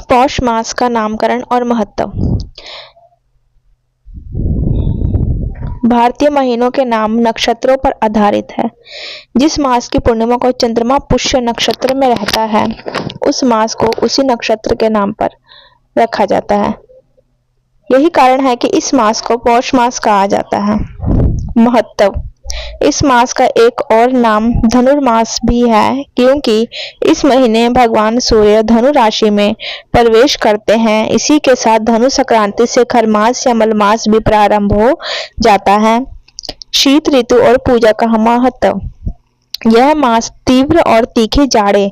पौष मास का नामकरण और महत्व। भारतीय महीनों के नाम नक्षत्रों पर आधारित है। जिस मास की पूर्णिमा को चंद्रमा पुष्य नक्षत्र में रहता है, उस मास को उसी नक्षत्र के नाम पर रखा जाता है। यही कारण है कि इस मास को पौष मास कहा जाता है। महत्व। इस मास का एक और नाम धनुर्मास भी है, क्योंकि इस महीने भगवान सूर्य धनु राशि में प्रवेश करते हैं। इसी के साथ धनु संक्रांति से खरमास या मलमास भी प्रारंभ हो जाता है। शीत ऋतु और पूजा का महत्व। यह मास तीव्र और तीखे जाड़े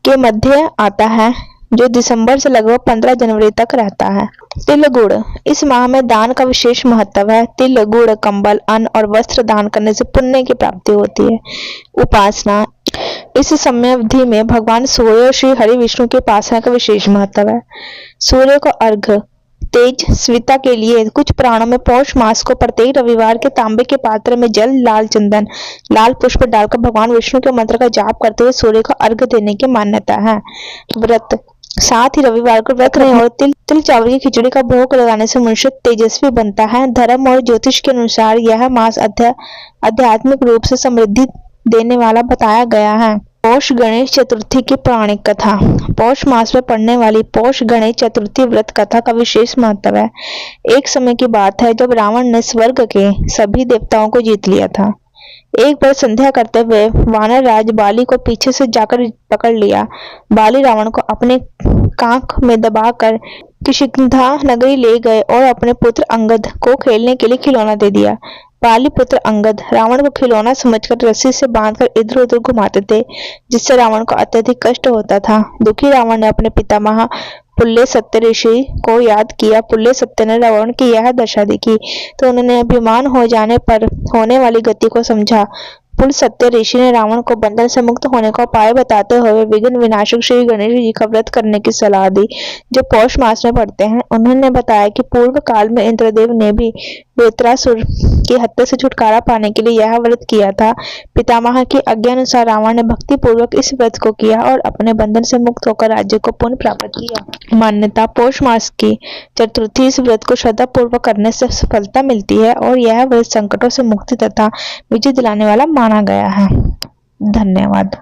के मध्य आता है, जो दिसंबर से लगभग 15 जनवरी तक रहता है। तिल गुड़। इस माह में दान का विशेष महत्व है। तिल गुड़ कंबल अन्न और वस्त्र दान करने से पुण्य की प्राप्ति होती है। उपासना। इस समयावधि में भगवान सूर्य और श्री हरि विष्णु की उपासना का विशेष महत्व है। सूर्य को अर्घ तेजस्विता के लिए कुछ पुराणों में पौष मास को प्रत्येक रविवार के तांबे के पात्र में जल, लाल चंदन, लाल पुष्प डालकर भगवान विष्णु के मंत्र का जाप करते हुए सूर्य को अर्घ देने की मान्यता है। व्रत। साथ ही रविवार को व्रत रहे और तिल चावल की खिचड़ी का भोग लगाने से मनुष्य तेजस्वी बनता है। धर्म और ज्योतिष के अनुसार यह मास आध्यात्मिक रूप से समृद्धि देने वाला बताया गया है। पौष गणेश चतुर्थी की पौराणिक कथा। पौष मास में पड़ने वाली पौष गणेश चतुर्थी व्रत कथा का विशेष महत्व है। एक समय की बात है जब रावण ने स्वर्ग के सभी देवताओं को जीत लिया था। एक बार संध्या करते हुए वानर राज बाली को पीछे से जाकर पकड़ लिया। बाली रावण को अपने कांख में दबाकर किष्किंधा नगरी ले गए और अपने पुत्र अंगद को खेलने के लिए खिलौना दे दिया। बाली पुत्र अंगद रावण को खिलौना समझकर रस्सी से बांधकर इधर उधर घुमाते थे, जिससे रावण को अत्यधिक कष्ट होता था। दुखी रावण ने अपने पितामह पुल्ले सत्य ऋषि को याद किया। पुल्ले सत्य ने रावण की यह दशा देखी तो उन्होंने अभिमान हो जाने पर होने वाली गति को समझा। पुल सत्य ऋषि ने रावण को बंधन से मुक्त होने का उपाय बताते हुए विघ्न विनाशक श्री गणेश जी का व्रत करने की सलाह दी, जो पौष मास में पड़ते हैं। उन्होंने बताया कि पूर्व काल में इंद्रदेव ने भी वृत्रासुर की हत्या से छुटकारा पाने के लिए यह व्रत किया था। पितामह की आज्ञा अनुसार रावण ने भक्ति पूर्वक इस व्रत को किया और अपने बंधन से मुक्त होकर राज्य को पुनः प्राप्त किया। मान्यता। पौष मास की चतुर्थी इस व्रत को श्रद्धा पूर्वक करने से सफलता मिलती है और यह व्रत संकटों से मुक्ति तथा विजय दिलाने वाला माना गया है। धन्यवाद।